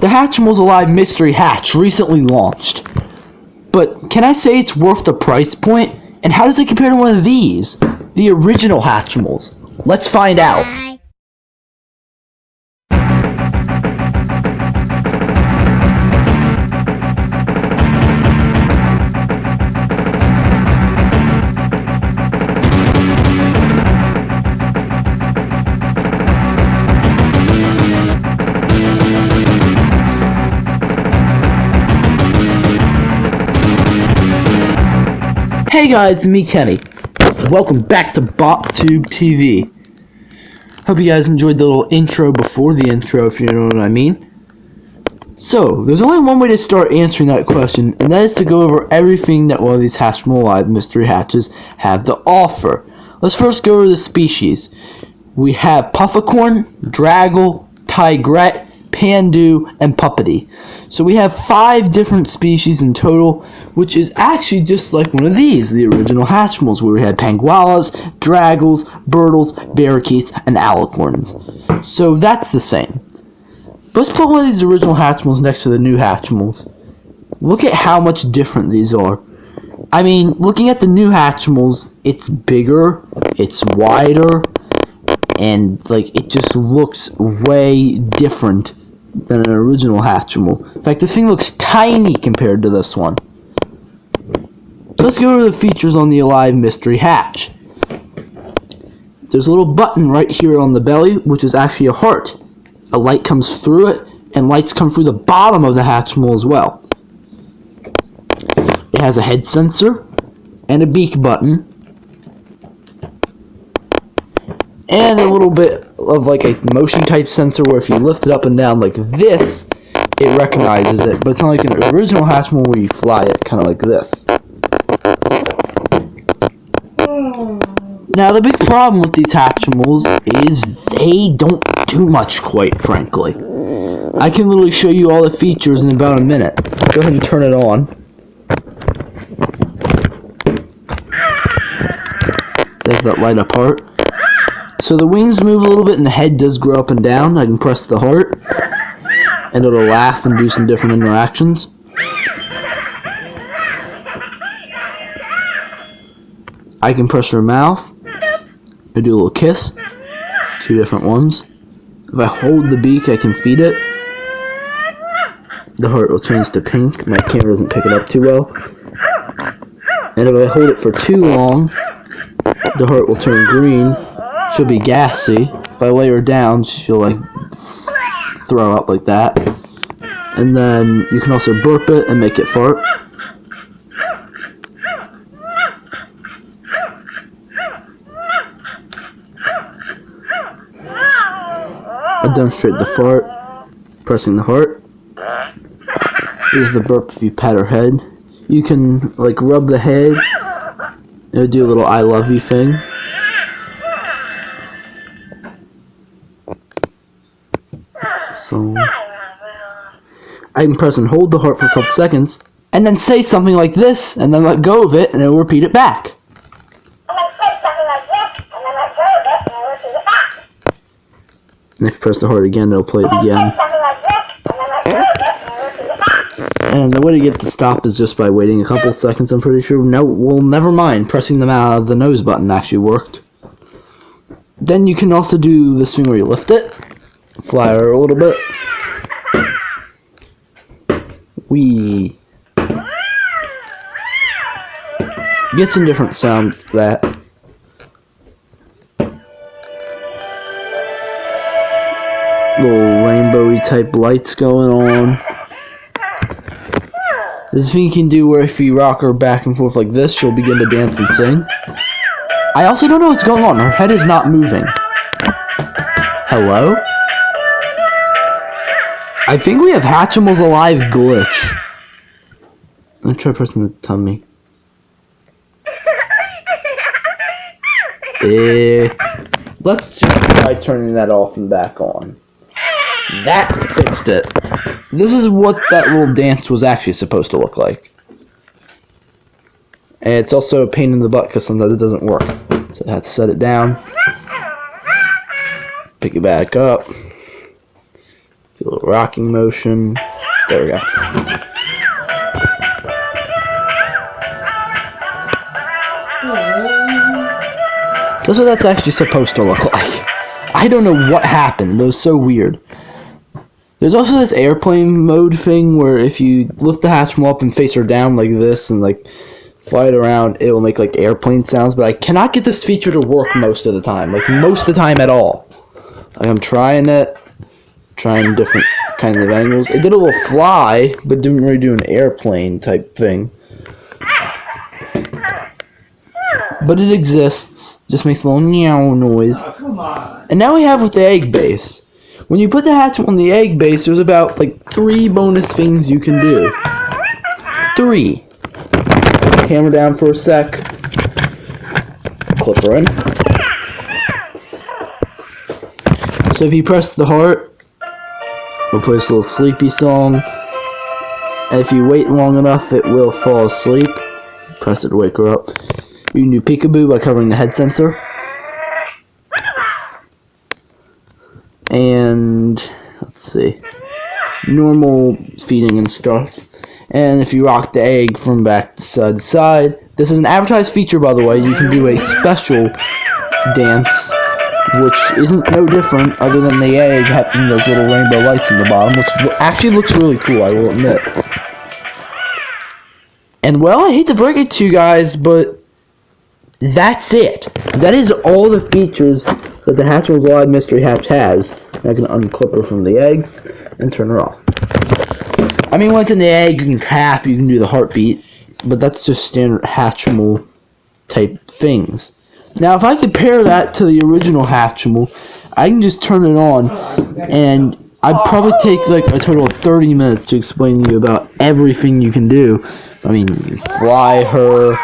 The Hatchimals Alive Mystery Hatch recently launched. But can I say it's worth the price point? And how does it compare to one of these? The original Hatchimals. Let's find out. Hey guys, it's me Kenny. Welcome back to BotTube TV. Hope you guys enjoyed the little intro before the intro, if you know what I mean. So, there's only one way to start answering that question, and that is to go over everything that one of these Hatchimals Alive mystery hatches have to offer. Let's first go over the species. We have Pufficorn, Draggle, Tigrette, Pandu, and Puppety. So we have 5 different species in total, which is actually just like one of these, the original Hatchimals, where we had Pangualas, Draggles, Birdles, Barracudas, and Alicorns. So that's the same. Let's put one of these original Hatchimals next to the new Hatchimals. Look at how much different these are. I mean, looking at the new Hatchimals, it's bigger, it's wider, and like it just looks way different than an original Hatchimal. In fact, this thing looks tiny compared to this one. So let's go over the features on the Alive Mystery Hatch. There's a little button right here on the belly, which is actually a heart. A light comes through it, and lights come through the bottom of the Hatchimal as well. It has a head sensor, and a beak button, and a little bit of like a motion type sensor where if you lift it up and down like this, it recognizes it. But it's not like an original Hatchimal where you fly it kind of like this. Now the big problem with these Hatchimals is they don't do much, quite frankly. I can literally show you all the features in about a minute. Go ahead and turn it on. There's that light up heart. So the wings move a little bit and the head does grow up and down. I can press the heart and it'll laugh and do some different interactions. I can press her mouth and do a little kiss. 2 different ones. If I hold the beak, I can feed it. The heart will change to pink. My camera doesn't pick it up too well. And if I hold it for too long, the heart will turn green. She'll be gassy. If I lay her down, she'll like throw up like that. And then you can also burp it and make it fart. I demonstrate the fart, pressing the heart. Here's the burp if you pat her head. You can like rub the head. It'll do a little I love you thing. So I can press and hold the heart for a couple seconds, and then say something like this, and then let go of it, and it'll repeat it back. And if you press the heart again, it'll play it again. And the way to get it to stop is just by waiting a couple seconds, I'm pretty sure. No, well, never mind. Pressing them out of the nose button actually worked. Then you can also do this thing where you lift it, fly her a little bit. Wee. Get some different sounds to that. Little rainbowy type lights going on. There's a thing you can do where if you rock her back and forth like this, she'll begin to dance and sing. I also don't know what's going on. Her head is not moving. Hello? I think we have Hatchimals Alive glitch. Let's try pressing the tummy. Let's just try turning that off and back on. That fixed it. This is what that little dance was actually supposed to look like. And it's also a pain in the butt because sometimes it doesn't work. So I have to set it down. Pick it back up. Do a little rocking motion. There we go. That's what that's actually supposed to look like. I don't know what happened. It was so weird. There's also this airplane mode thing where if you lift the Hatchimal up and face her down like this and like fly it around, it will make like airplane sounds. But I cannot get this feature to work most of the time. Like most of the time at all. Like I'm trying it. Trying different kinds of angles. It did a little fly, but didn't really do an airplane type thing. But it exists. Just makes a little meow noise. Oh, come on. And now we have with the egg base. When you put the Hatchimal on the egg base, there's about like 3 bonus things you can do. 3. Set the camera down for a sec. Clip her in. So if you press the heart, it'll play this little sleepy song. And if you wait long enough, it will fall asleep. Press it to wake her up. You can do peekaboo by covering the head sensor. And let's see, normal feeding and stuff. And if you rock the egg from back to side to side, this is an advertised feature, by the way. You can do a special dance, which isn't no different other than the egg having those little rainbow lights in the bottom, which actually looks really cool, I will admit. And well, I hate to break it to you guys, but that's it. That is all the features that the Hatchimals Alive Mystery Hatch has. I can unclip her from the egg and turn her off. I mean, when it's in the egg, you can tap, you can do the heartbeat, but that's just standard Hatchimal type things. Now, if I compare that to the original Hatchimal, I can just turn it on, and I'd probably take like a total of 30 minutes to explain to you about everything you can do. I mean, you can fly her.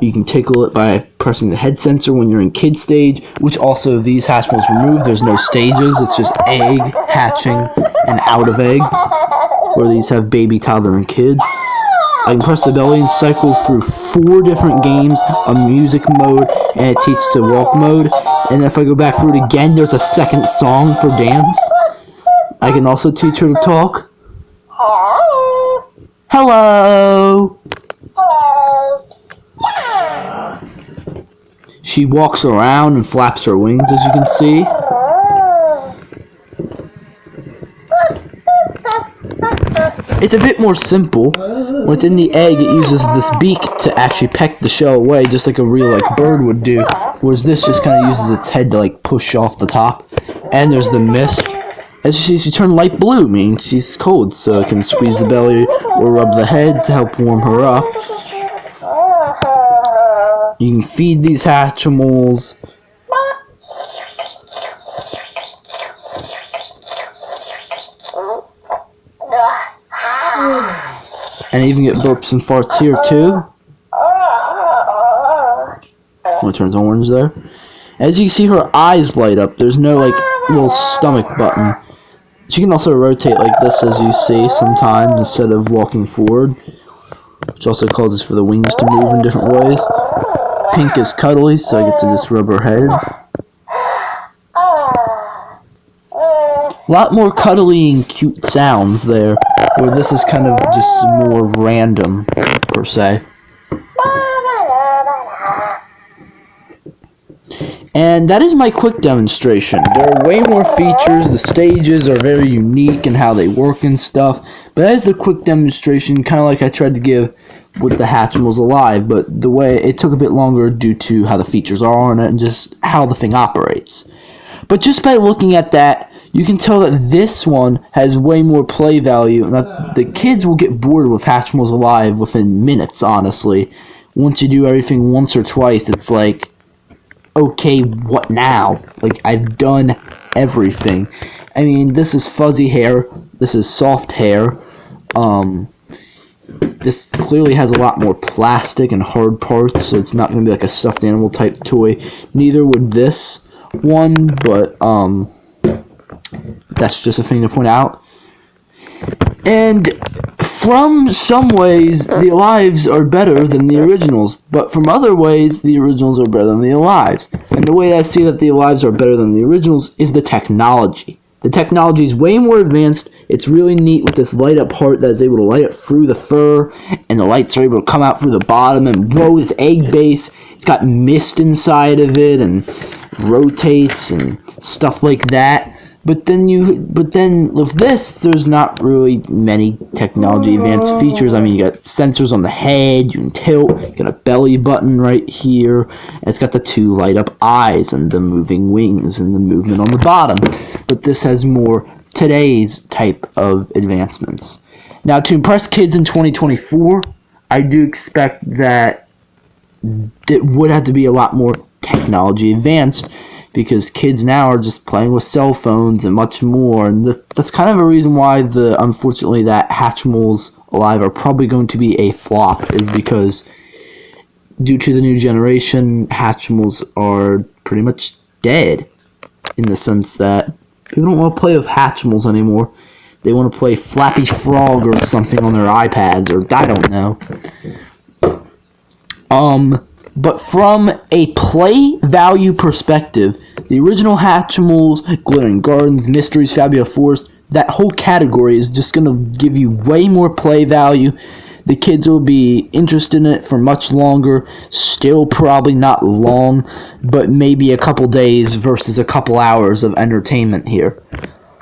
You can tickle it by pressing the head sensor when you're in kid stage, which also these Hatchimals remove. There's no stages. It's just egg, hatching, and out of egg, where these have baby, toddler, and kid. I can press the belly and cycle through 4 different games, a music mode, and it teaches to walk mode. And if I go back through it again, there's a second song for dance. I can also teach her to talk. Hello! She walks around and flaps her wings, as you can see. It's a bit more simple. When it's in the egg, it uses this beak to actually peck the shell away, just like a real bird would do. Whereas this just kind of uses its head to push off the top. And there's the mist. As you see, she turned light blue, meaning she's cold, so it can squeeze the belly or rub the head to help warm her up. You can feed these Hatchimals. And even get burps and farts here too. When it turns orange there. As you can see, her eyes light up. There's no little stomach button. She can also rotate like this, as you see sometimes, instead of walking forward, which also causes for the wings to move in different ways. Pink is cuddly, so I get to just rub her head. A lot more cuddly and cute sounds there, where this is kind of just more random, per se. And that is my quick demonstration. There are way more features. The stages are very unique in how they work and stuff. But that is the quick demonstration, kind of like I tried to give with the Hatchimals Alive. But the way it took a bit longer due to how the features are on it and just how the thing operates. But just by looking at that, you can tell that this one has way more play value. And that the kids will get bored with Hatchimals Alive within minutes, honestly. Once you do everything once or twice, it's like, okay, what now? I've done everything. I mean, this is fuzzy hair. This is soft hair. This clearly has a lot more plastic and hard parts, so it's not going to be like a stuffed animal type toy. Neither would this one, but that's just a thing to point out. And from some ways, the Alives are better than the originals, but from other ways, the originals are better than the Alives. And the way I see that the Alives are better than the originals is the technology. The technology is way more advanced. It's really neat with this light up part that is able to light up through the fur, and the lights are able to come out through the bottom, and whoa, this egg base, it's got mist inside of it and rotates and stuff like that. But then with this, there's not really many technology advanced features. I mean, you got sensors on the head, you can tilt, you got a belly button right here, and it's got the 2 light up eyes and the moving wings and the movement on the bottom. But this has more today's type of advancements. Now, to impress kids in 2024, I do expect that it would have to be a lot more technology advanced, because kids now are just playing with cell phones and much more, and that's kind of a reason why unfortunately that Hatchimals Alive are probably going to be a flop, is because due to the new generation, Hatchimals are pretty much dead, in the sense that people don't want to play with Hatchimals anymore. They want to play Flappy Frog or something on their iPads, or I don't know. But from a play value perspective, the original Hatchimals, Glittering Gardens, Mysteries, Fabulous Forest, that whole category is just going to give you way more play value. The kids will be interested in it for much longer, still probably not long, but maybe a couple days versus a couple hours of entertainment here.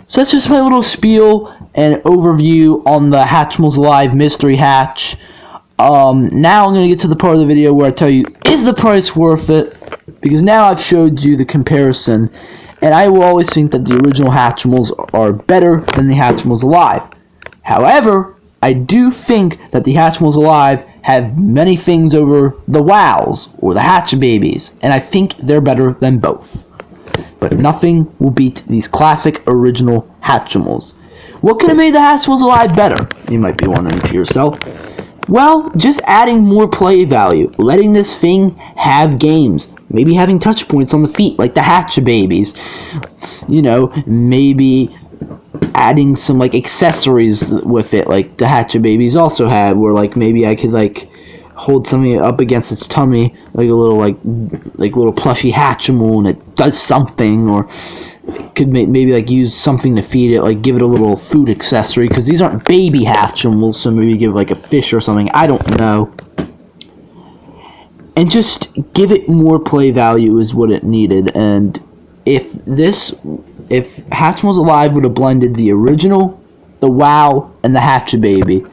So that's just my little spiel and overview on the Hatchimals Alive Mystery Hatch. Now I'm going to get to the part of the video where I tell you, is the price worth it? Because now I've showed you the comparison, and I will always think that the original Hatchimals are better than the Hatchimals Alive. However, I do think that the Hatchimals Alive have many things over the Wows, or the Hatch Babies, and I think they're better than both. But nothing will beat these classic original Hatchimals. What could have made the Hatchimals Alive better? You might be wondering to yourself. Well, just adding more play value, letting this thing have games, maybe having touch points on the feet like the Hatch Babies, maybe adding some accessories with it like the Hatch Babies also had, where maybe I could hold something up against its tummy like a little little plushy Hatchimal and it does something, or could maybe use something to feed it, give it a little food accessory, because these aren't baby Hatchimals, so maybe give a fish or something, I don't know. And just give it more play value is what it needed. And if Hatchimals Alive would have blended the original, the Wow, and the Hatch Baby,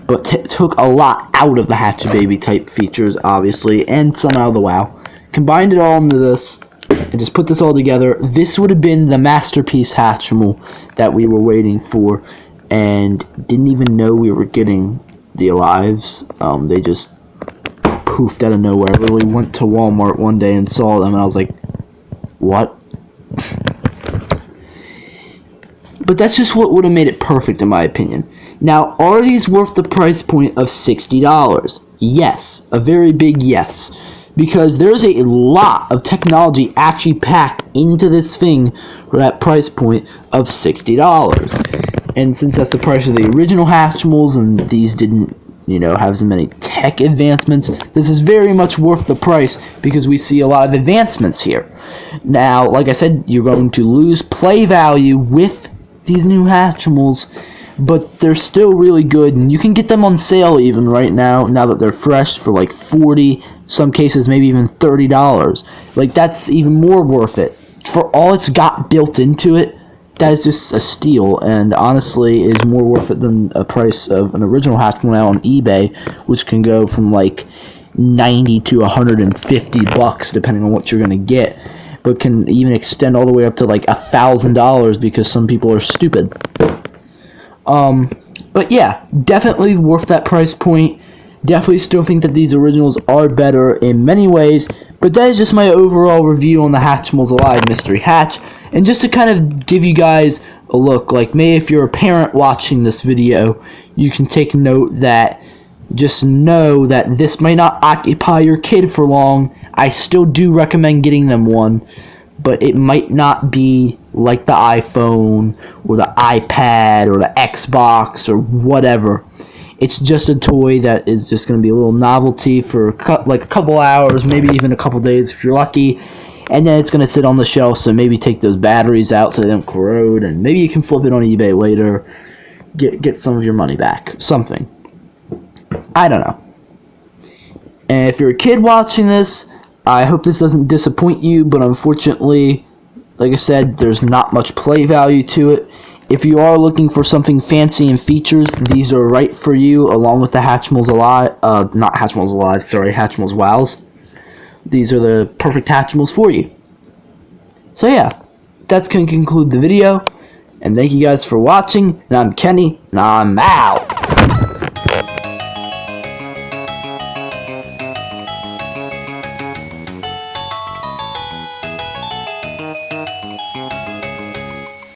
but took a lot out of the Hatch Baby type features, obviously, and some out of the Wow, combined it all into this, and just put this all together, this would have been the masterpiece Hatchimal that we were waiting for, and didn't even know we were getting the Alives. They just poofed out of nowhere. I literally went to Walmart one day and saw them, and I was like, what? But that's just what would have made it perfect, in my opinion. Now, are these worth the price point of $60? Yes, a very big yes. Because there's a lot of technology actually packed into this thing for that price point of $60. And since that's the price of the original Hatchimals, and these didn't, have so many tech advancements, this is very much worth the price, because we see a lot of advancements here. Now, like I said, you're going to lose play value with these new Hatchimals, but they're still really good, and you can get them on sale even right now that they're fresh, for $40, some cases maybe even $30. That's even more worth it. For all it's got built into it, that is just a steal, and honestly is more worth it than a price of an original Hatchimal now on eBay, which can go from $90 to $150 depending on what you're going to get, but can even extend all the way up to $1,000 because some people are stupid. But yeah, definitely worth that price point. Definitely still think that these originals are better in many ways, but that is just my overall review on the Hatchimals Alive Mystery Hatch. And just to kind of give you guys a look, maybe if you're a parent watching this video, you can take note that, just know that this may not occupy your kid for long. I still do recommend getting them one, but it might not be like the iPhone or the iPad or the Xbox or whatever. It's just a toy that is just going to be a little novelty for a couple hours, maybe even a couple days if you're lucky. and then it's going to sit on the shelf, so maybe take those batteries out so they don't corrode, and maybe you can flip it on eBay later, get some of your money back, something. I don't know. And if you're a kid watching this, I hope this doesn't disappoint you, but unfortunately, like I said, there's not much play value to it. If you are looking for something fancy in features, these are right for you, along with the Hatchimals Alive, not Hatchimals Alive, sorry, Hatchimals Wows. These are the perfect Hatchimals for you. So yeah, that's going to conclude the video, and thank you guys for watching, and I'm Kenny, and I'm out!